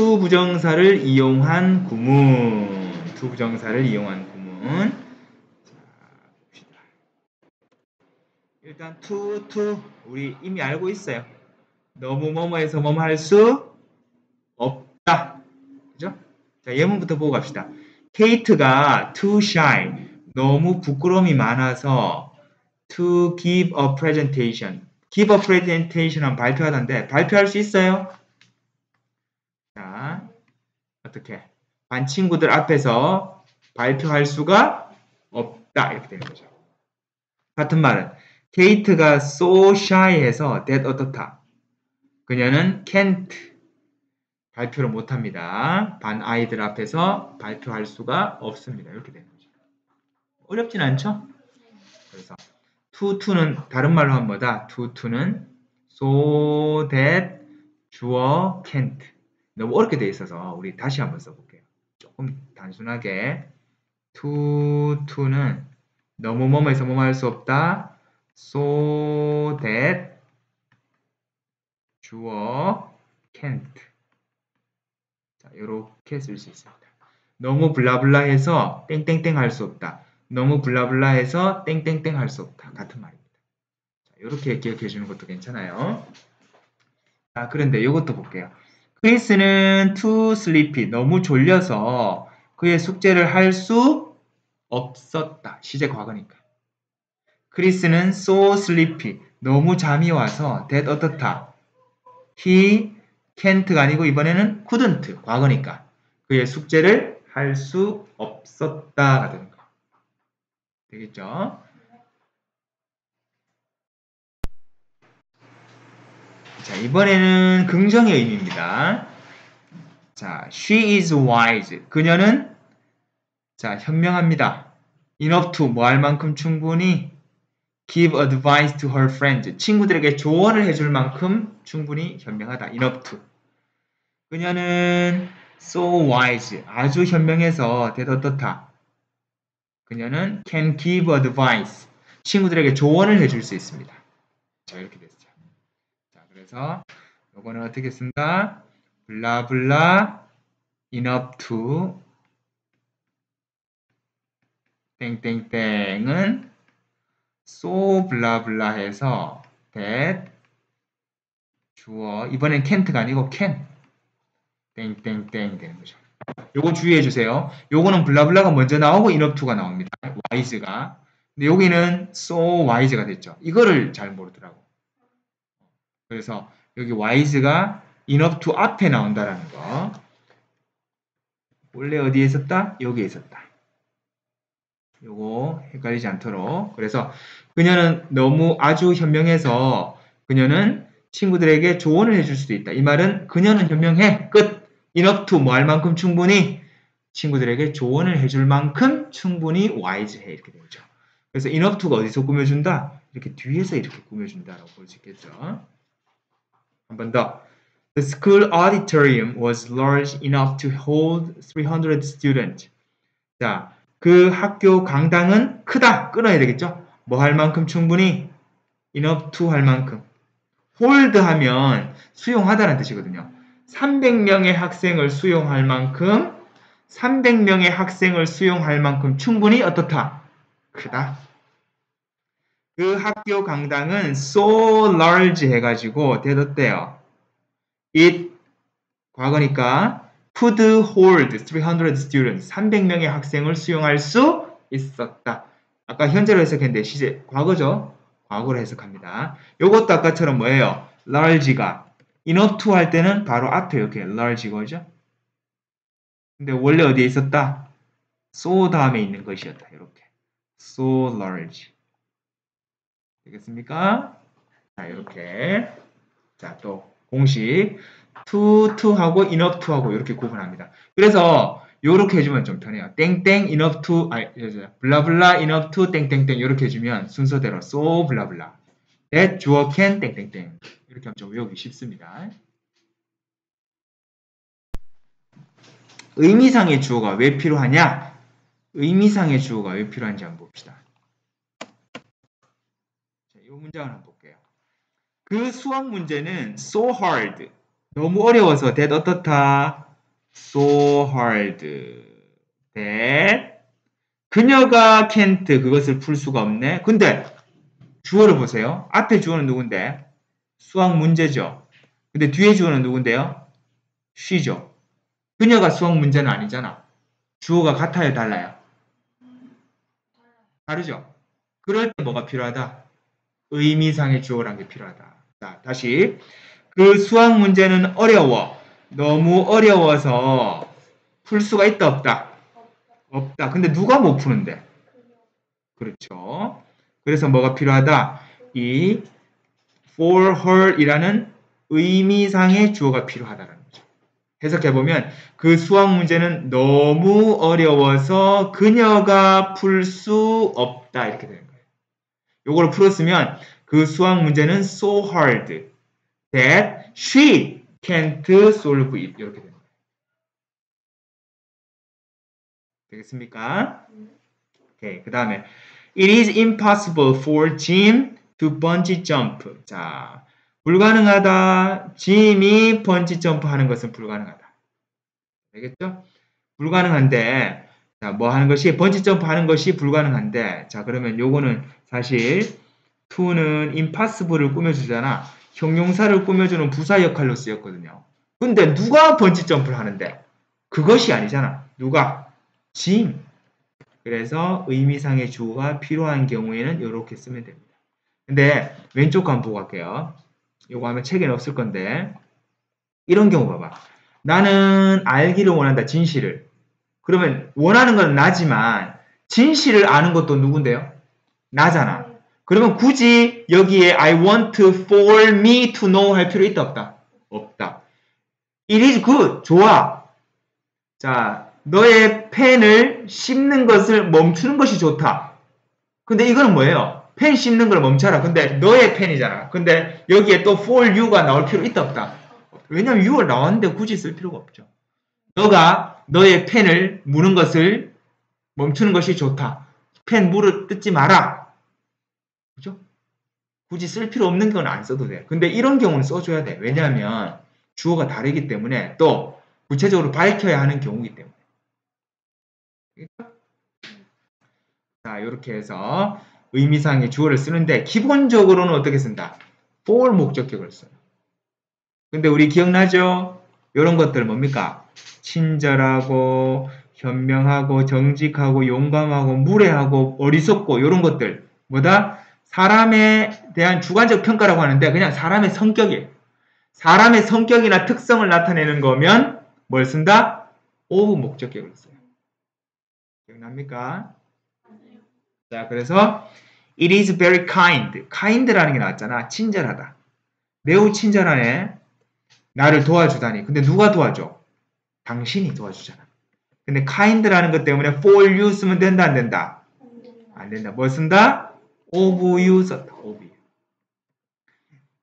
to 부정사를 이용한 구문. to 부정사를 이용한 구문. 자, 봅시다. 일단 to 우리 이미 알고 있어요. 너무 뭐뭐해서 뭐뭐 할 수 없다. 그죠? 자, 예문부터 보고 갑시다. 케이트가 too shy. 너무 부끄러움이 많아서 to give a presentation. give a presentation 하면 발표하던데 발표할 수 있어요? 자, 어떻게? 반 친구들 앞에서 발표할 수가 없다. 이렇게 되는 거죠. 같은 말은 케이트가 so shy해서 that 어떻다. 그녀는 can't 발표를 못합니다. 반 아이들 앞에서 발표할 수가 없습니다. 이렇게 되는 거죠. 어렵진 않죠? 그래서 to는 다른 말로 하면 뭐다? to는 so that 주어 can't. 너무 어렵게 돼 있어서 우리 다시 한번 써볼게요. 조금 단순하게 to는 너무 뭐뭐해서 뭐뭐 할 수 없다. so that 주어 can't. 자, 이렇게 쓸 수 있습니다. 너무 블라블라해서 땡땡땡 할 수 없다. 너무 블라블라해서 땡땡땡 할 수 없다. 같은 말입니다. 자, 이렇게 기억해 주는 것도 괜찮아요. 자, 그런데 이것도 볼게요. 크리스는 too sleepy. 너무 졸려서 그의 숙제를 할 수 없었다. 시제 과거니까. 크리스는 so sleepy. 너무 잠이 와서 that 어떻다. he can't가 아니고 이번에는 couldn't. 과거니까. 그의 숙제를 할 수 없었다가 되는 거. 되겠죠? 자, 이번에는 긍정의 의미입니다. 자, she is wise. 그녀는 자, 현명합니다. enough to 뭐 할 만큼 충분히 give advice to her friends. 친구들에게 조언을 해줄 만큼 충분히 현명하다. enough to. 그녀는 so wise. 아주 현명해서 that 어떻다. 그녀는 can give advice. 친구들에게 조언을 해줄 수 있습니다. 자, 이렇게 됐죠. 자, 그래서 요거는 어떻게 쓴다? 블라블라 enough to 땡땡땡은 so 블라블라 해서 that 주어 이번엔 can't가 아니고 can 땡땡땡 되는 거죠. 요거 주의해 주세요. 요거는 블라블라가 먼저 나오고 enough to가 나옵니다. wise가. 근데 여기는 so wise가 됐죠. 이거를 잘 모르더라고. 그래서 여기 wise가 enough to 앞에 나온다라는 거. 원래 어디에 있었다? 여기에 있었다. 요거 헷갈리지 않도록. 그래서 그녀는 너무 아주 현명해서 그녀는 친구들에게 조언을 해줄 수도 있다. 이 말은 그녀는 현명해. 끝. enough to 뭐 할 만큼 충분히 친구들에게 조언을 해줄 만큼 충분히 wise해. 이렇게 되죠. 그래서 enough to가 어디서 꾸며준다? 이렇게 뒤에서 이렇게 꾸며준다라고 볼 수 있겠죠. 한 번 더. The school auditorium was large enough to hold 300 students. 자, 그 학교 강당은 크다. 끊어야 되겠죠? 뭐 할 만큼 충분히 enough to 할 만큼. hold 하면 수용하다는 뜻이거든요. 300명의 학생을 수용할 만큼 300명의 학생을 수용할 만큼 충분히 어떻다? 크다. 그 학교 강당은 so large 해가지고 대뒀대요. It 과거니까 could hold 300 students 300명의 학생을 수용할 수 있었다. 아까 현재로 해석했는데 시제 과거죠. 과거로 해석합니다. 요것도 아까처럼 뭐예요? large가 enough to 할 때는 바로 앞에 이렇게 large 거죠. 근데 원래 어디에 있었다? so 다음에 있는 것이었다. 이렇게 so large 되겠습니까? 자, 이렇게 자, 또 공식 to하고 enough to하고 이렇게 구분합니다. 그래서 이렇게 해주면 좀 편해요. 땡땡 enough to 블라블라 enough to 땡땡땡 이렇게 해주면 순서대로 so 블라블라 that 주어 can 땡땡땡 이렇게 하면 좀 외우기 쉽습니다. 의미상의 주어가 왜 필요하냐? 의미상의 주어가 왜 필요한지 한번 봅시다. 자, 이 문장을 한번 볼게요. 그 수학 문제는 so hard 너무 어려워서 that 어떻다? so hard that 그녀가 can't 그것을 풀 수가 없네. 근데 주어를 보세요. 앞에 주어는 누군데? 수학 문제죠. 근데 뒤에 주어는 누군데요? she죠. 그녀가 수학 문제는 아니잖아. 주어가 같아요, 달라요? 다르죠. 그럴 때 뭐가 필요하다? 의미상의 주어란 게 필요하다. 자, 다시. 그 수학 문제는 어려워. 너무 어려워서 풀 수가 있다, 없다? 없다. 근데 누가 못 푸는데? 그렇죠. 그래서 뭐가 필요하다? 이 for her 이라는 의미상의 주어가 필요하다는 거죠. 해석해보면 그 수학 문제는 너무 어려워서 그녀가 풀 수 없다 이렇게 되는 거예요. 요거를 풀었으면 그 수학 문제는 so hard that she can't solve it 이렇게 되는 거예요. 되겠습니까? 오케이. 그 다음에 It is impossible for Jim to bungee jump. 자, 불가능하다. 짐이 번지 점프 하는 것은 불가능하다. 알겠죠? 불가능한데, 자, 뭐 하는 것이, 번지 점프 하는 것이 불가능한데, 자, 그러면 요거는 사실, to는 impossible을 꾸며주잖아. 형용사를 꾸며주는 부사 역할로 쓰였거든요. 근데 누가 번지 점프를 하는데? 그것이 아니잖아. 누가? 짐. 그래서 의미상의 주어가 필요한 경우에는 이렇게 쓰면 됩니다. 근데 왼쪽 거 한번 보고 갈게요. 요거 하면 책에는 없을 건데 이런 경우 봐봐. 나는 알기를 원한다. 진실을. 그러면 원하는 건 나지만 진실을 아는 것도 누군데요? 나잖아. 그러면 굳이 여기에 I want for me to know 할 필요 있다 없다? 없다. It is good. 좋아. 자, 너의 펜을 씹는 것을 멈추는 것이 좋다. 근데 이거는 뭐예요? 펜 씹는 걸 멈춰라. 근데 너의 펜이잖아. 근데 여기에 또 for you가 나올 필요 있다 없다? 왜냐면 you가 나왔는데 굳이 쓸 필요가 없죠. 너가 너의 펜을 무는 것을 멈추는 것이 좋다. 펜 물을 뜯지 마라. 그죠? 굳이 쓸 필요 없는 건 안 써도 돼. 근데 이런 경우는 써줘야 돼. 왜냐하면 주어가 다르기 때문에 또 구체적으로 밝혀야 하는 경우이기 때문에. 자, 이렇게 해서 의미상의 주어를 쓰는데 기본적으로는 어떻게 쓴다? for 목적격을 써요. 근데 우리 기억나죠? 이런 것들 뭡니까? 친절하고 현명하고 정직하고 용감하고 무례하고 어리석고 이런 것들 뭐다? 사람에 대한 주관적 평가라고 하는데 그냥 사람의 성격이에요. 사람의 성격이나 특성을 나타내는 거면 뭘 쓴다? of 목적격을 써요. 기억납니까? 자, 그래서 It is very kind. kind라는 게 나왔잖아. 친절하다. 매우 친절하네. 나를 도와주다니. 근데 누가 도와줘? 당신이 도와주잖아. 근데 kind라는 것 때문에 for you 쓰면 된다, 안 된다? 안 된다. 뭘 쓴다? of you 썼다. of you.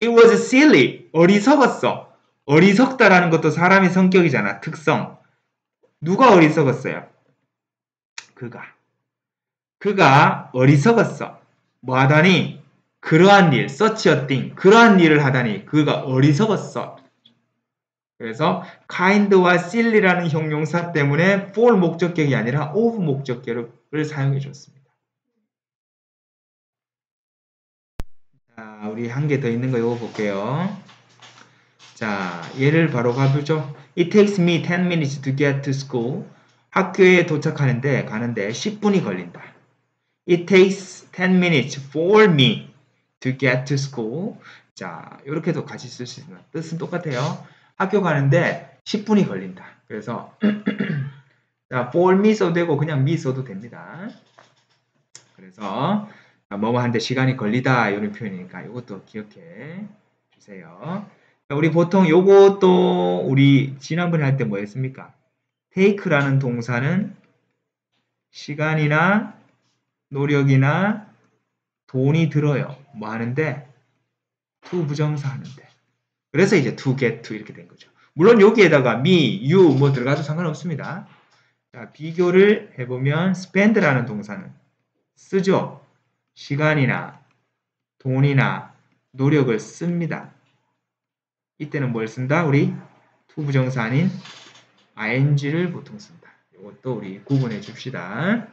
It was silly. 어리석었어. 어리석다라는 것도 사람의 성격이잖아. 특성. 누가 어리석었어요? 그가 어리석었어. 뭐 하다니? 그러한 일, such a thing. 그러한 일을 하다니 그가 어리석었어. 그래서 kind와 silly라는 형용사 때문에 for 목적격이 아니라 of 목적격을 사용해 줬습니다. 자, 우리 한 개 더 있는 거 이거 볼게요. 자, 얘를 바로 가보죠. It takes me 10 minutes to get to school. 학교에 도착하는데 가는데 10분이 걸린다. It takes 10 minutes for me to get to school. 자, 이렇게도 같이 쓸 수 있습니다. 뜻은 똑같아요. 학교 가는데 10분이 걸린다. 그래서 자, for me 써도 되고 그냥 me 써도 됩니다. 그래서 뭐뭐 하는데 시간이 걸리다 이런 표현이니까 이것도 기억해 주세요. 우리 보통 요것도 우리 지난번에 할 때 뭐 했습니까? take라는 동사는 시간이나 노력이나 돈이 들어요. 뭐 하는데? to 부정사 하는데. 그래서 이제 to get to 이렇게 된 거죠. 물론 여기에다가 me, you 뭐 들어가도 상관없습니다. 자, 비교를 해보면 spend라는 동사는 쓰죠. 시간이나 돈이나 노력을 씁니다. 이때는 뭘 쓴다? 우리 to 부정사 아닌 ing를 보통 쓴다. 이것도 우리 구분해 줍시다.